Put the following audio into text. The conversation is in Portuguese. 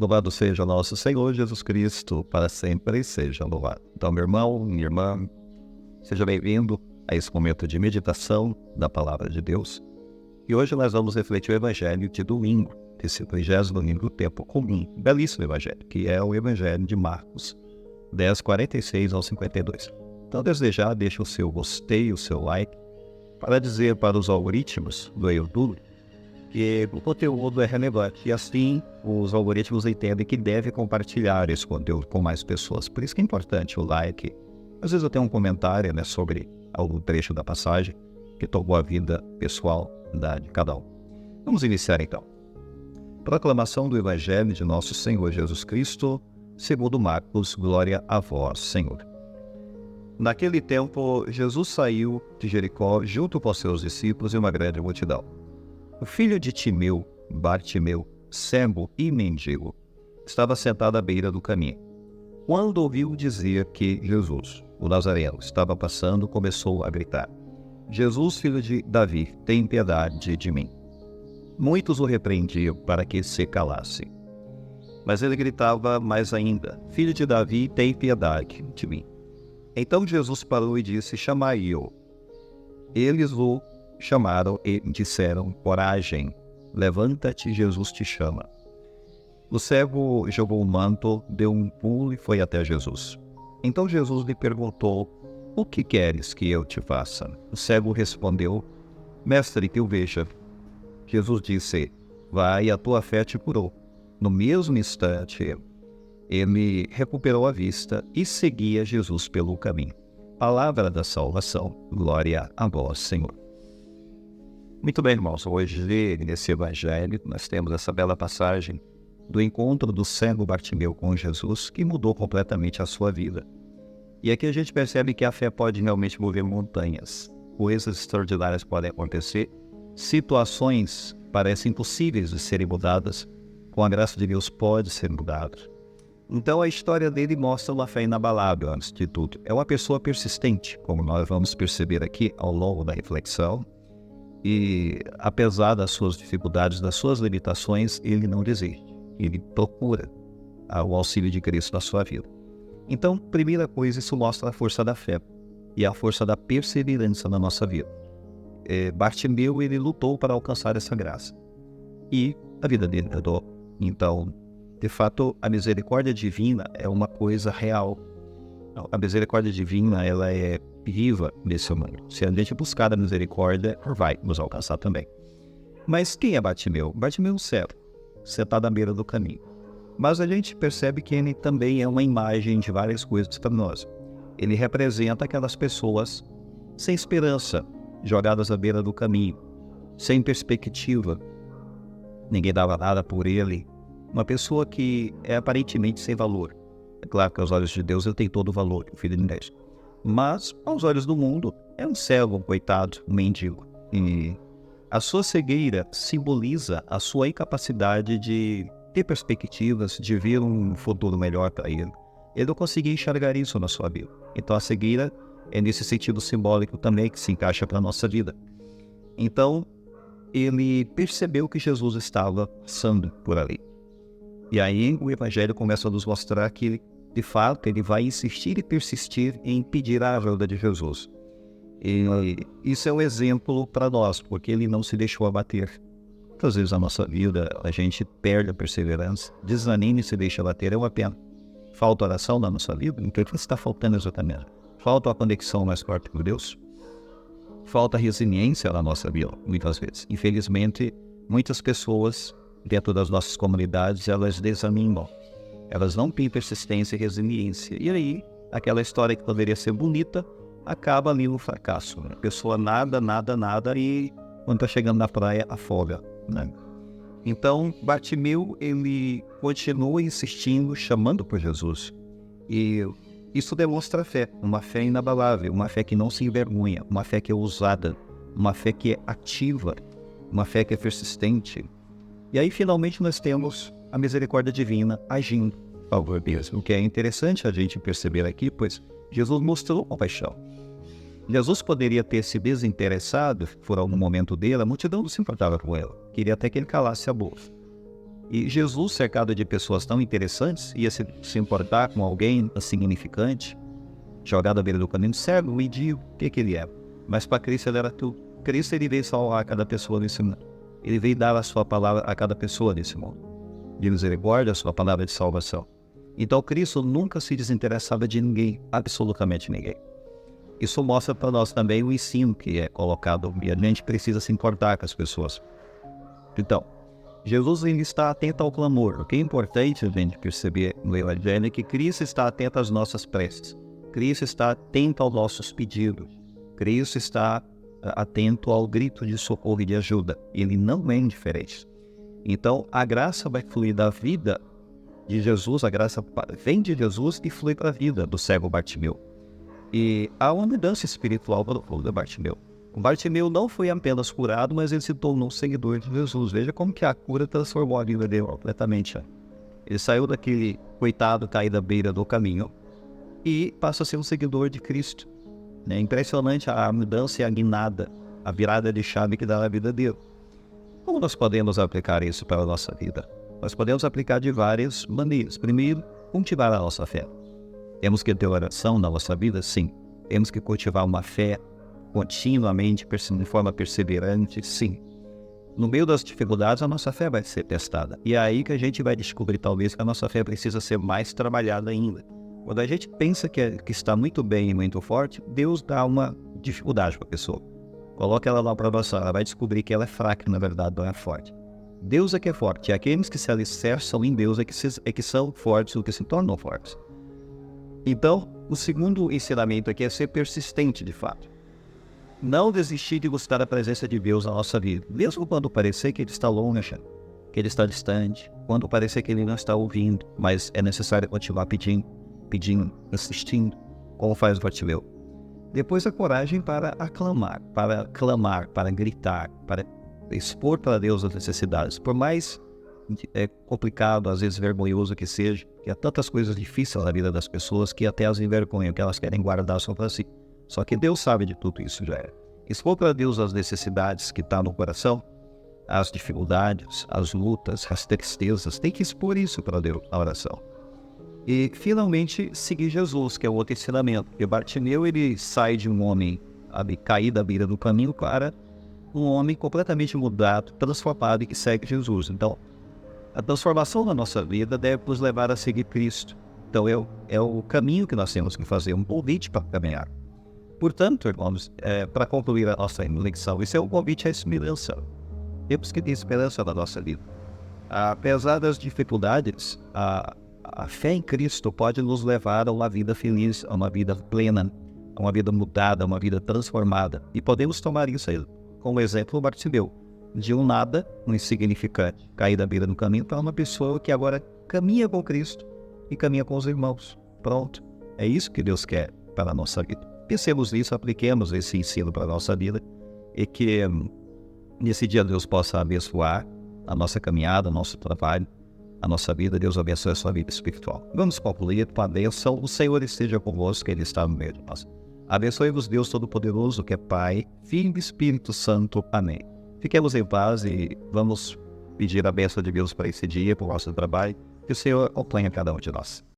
Louvado seja nosso Senhor Jesus Cristo, para sempre seja louvado. Então, meu irmão, minha irmã, seja bem-vindo a esse momento de meditação da Palavra de Deus. E hoje nós vamos refletir o Evangelho de domingo, esse 30º domingo do tempo comum, belíssimo Evangelho, que é o Evangelho de Marcos 10, 46 ao 52. Então, desejar, deixa o seu gostei, o seu like, para dizer para os algoritmos do YouTube que o conteúdo é relevante. E assim, os algoritmos entendem que deve compartilhar esse conteúdo com mais pessoas. Por isso que é importante o like. Às vezes eu tenho um comentário, sobre algum trecho da passagem que tocou a vida pessoal de cada um. Vamos iniciar então. Proclamação do Evangelho de nosso Senhor Jesus Cristo, segundo Marcos, glória a vós, Senhor. Naquele tempo, Jesus saiu de Jericó junto com seus discípulos e uma grande multidão. O filho de Timeu, Bartimeu, cego e mendigo, estava sentado à beira do caminho. Quando ouviu dizer que Jesus, o Nazareno, estava passando, começou a gritar: Jesus, filho de Davi, tem piedade de mim. Muitos o repreendiam para que se calasse. Mas ele gritava mais ainda: Filho de Davi, tem piedade de mim. Então Jesus parou e disse: Chamai-o. Eles o chamaram e disseram: Coragem, levanta-te, Jesus te chama. O cego jogou o manto, deu um pulo e foi até Jesus. Então Jesus lhe perguntou: O que queres que eu te faça? O cego respondeu: Mestre, que eu veja. Jesus disse: Vai, a tua fé te curou. No mesmo instante, ele recuperou a vista e seguia Jesus pelo caminho. Palavra da salvação, glória a vós, Senhor. Muito bem, irmãos, hoje nesse Evangelho nós temos essa bela passagem do encontro do cego Bartimeu com Jesus, que mudou completamente a sua vida. E aqui a gente percebe que a fé pode realmente mover montanhas. Coisas extraordinárias podem acontecer, situações parecem impossíveis de serem mudadas, com a graça de Deus pode ser mudado. Então a história dele mostra uma fé inabalável, antes de tudo. É uma pessoa persistente, como nós vamos perceber aqui ao longo da reflexão. E apesar das suas dificuldades, das suas limitações, ele não desiste. Ele procura o auxílio de Cristo na sua vida. Então, primeira coisa, isso mostra a força da fé e a força da perseverança na nossa vida. Bartimeu, ele lutou para alcançar essa graça. E a vida dele mudou. Então, de fato, a misericórdia divina é uma coisa real. A misericórdia divina, ela é viva nesse mundo. Se a gente buscar a misericórdia, vai nos alcançar também. Mas quem é Bartimeu? Bartimeu é um cego, sentado à beira do caminho. Mas a gente percebe que ele também é uma imagem de várias coisas para nós. Ele representa aquelas pessoas sem esperança, jogadas à beira do caminho, sem perspectiva. Ninguém dava nada por ele. Uma pessoa que é aparentemente sem valor. É claro que aos olhos de Deus ele tem todo o valor, o Filho de Deus. Mas, aos olhos do mundo, é um cego, um coitado, um mendigo. E a sua cegueira simboliza a sua incapacidade de ter perspectivas, de ver um futuro melhor para ele. Ele não conseguia enxergar isso na sua vida. Então a cegueira é nesse sentido simbólico também que se encaixa para a nossa vida. Então, ele percebeu que Jesus estava passando por ali. E aí o Evangelho começa a nos mostrar que, de fato, ele vai insistir e persistir em pedir a ajuda de Jesus. E isso é um exemplo para nós, porque ele não se deixou abater. Muitas vezes na nossa vida a gente perde a perseverança, desanima e se deixa abater, é uma pena. Falta oração na nossa vida? Então o que está faltando exatamente? Falta a conexão mais forte com Deus? Falta resiliência na nossa vida, muitas vezes. Infelizmente, muitas pessoas dentro das nossas comunidades, elas desanimam. Elas não têm persistência e resiliência. E aí, aquela história que poderia ser bonita, acaba ali no fracasso. A pessoa nada e quando está chegando na praia, afoga. Então, Bartimeu, ele continua insistindo, chamando por Jesus. E isso demonstra fé, uma fé inabalável, uma fé que não se envergonha, uma fé que é ousada, uma fé que é ativa, uma fé que é persistente. E aí, finalmente, nós temos a misericórdia divina agindo a favor deles. O que é interessante a gente perceber aqui, pois Jesus mostrou compaixão. Jesus poderia ter se desinteressado por algum momento dele, a multidão não se importava com ele. Queria até que ele calasse a boca. E Jesus, cercado de pessoas tão interessantes, ia se importar com alguém insignificante, jogado à beira do caminho, cego, medio, o que ele era? Mas para Cristo ele era tudo. Cristo, ele veio salvar cada pessoa nesse mundo. Ele veio dar a sua palavra a cada pessoa nesse mundo. De misericórdia, a sua palavra de salvação. Então Cristo nunca se desinteressava de ninguém, absolutamente ninguém. Isso mostra para nós também o ensino que é colocado, e a gente precisa se importar com as pessoas. Então, Jesus ainda está atento ao clamor. O que é importante a gente perceber no Evangelho é que Cristo está atento às nossas preces. Cristo está atento aos nossos pedidos. Cristo está atento ao grito de socorro e de ajuda. Ele não é indiferente. Então, a graça vai fluir da vida de Jesus, a graça vem de Jesus e flui para a vida do cego Bartimeu. E há uma mudança espiritual para o Bartimeu. O Bartimeu não foi apenas curado, mas ele se tornou um seguidor de Jesus. Veja como que a cura transformou a vida dele completamente. Ele saiu daquele coitado caído à beira do caminho e passa a ser um seguidor de Cristo. É impressionante a mudança e a guinada, a virada de chave que dá na vida dele. Como nós podemos aplicar isso para a nossa vida? Nós podemos aplicar de várias maneiras. Primeiro, cultivar a nossa fé. Temos que ter oração na nossa vida? Sim. Temos que cultivar uma fé continuamente, de forma perseverante? Sim. No meio das dificuldades, a nossa fé vai ser testada. E é aí que a gente vai descobrir, talvez, que a nossa fé precisa ser mais trabalhada ainda. Quando a gente pensa que está muito bem e muito forte, Deus dá uma dificuldade para a pessoa. Coloca ela na provação, ela vai descobrir que ela é fraca, na verdade, não é forte. Deus é que é forte, e aqueles que se alicerçam em Deus é que são fortes ou que se tornam fortes. Então, o segundo ensinamento aqui é ser persistente, de fato. Não desistir de buscar a presença de Deus na nossa vida, mesmo quando parecer que Ele está longe, que Ele está distante, quando parecer que Ele não está ouvindo, mas é necessário continuar pedindo, insistindo, como faz o Bartimeu. Depois a coragem para aclamar, para clamar, para gritar, para expor para Deus as necessidades. Por mais complicado, às vezes vergonhoso que seja, que há tantas coisas difíceis na vida das pessoas que até as envergonham, que elas querem guardar só para si. Só que Deus sabe de tudo isso já. Expor para Deus as necessidades que estão no coração, as dificuldades, as lutas, as tristezas, tem que expor isso para Deus na oração. E finalmente seguir Jesus, que é o outro ensinamento. Porque Bartimeu, ele sai de um homem caído à beira do caminho para um homem completamente mudado, transformado e que segue Jesus. Então, a transformação da nossa vida deve nos levar a seguir Cristo. Então, é o caminho que nós temos que fazer, um convite para caminhar. Portanto, irmãos, para concluir a nossa lição, isso é um convite à esperança. Temos que ter esperança na nossa vida. Apesar das dificuldades, a fé em Cristo pode nos levar a uma vida feliz, a uma vida plena, a uma vida mudada, a uma vida transformada. E podemos tomar isso aí como exemplo o Bartimeu, de um nada, um insignificante, cair da beira do caminho para uma pessoa que agora caminha com Cristo e caminha com os irmãos. Pronto, é isso que Deus quer para a nossa vida. Pensemos nisso, apliquemos esse ensino para a nossa vida e que nesse dia Deus possa abençoar a nossa caminhada, o nosso trabalho, a nossa vida. Deus abençoe a sua vida espiritual. Vamos concluir com a bênção. O Senhor esteja convosco, Ele está no meio de nós. Abençoe-vos Deus Todo-Poderoso, que é Pai, Filho e Espírito Santo. Amém. Fiquemos em paz e vamos pedir a bênção de Deus para esse dia, para o nosso trabalho, que o Senhor acompanhe a cada um de nós.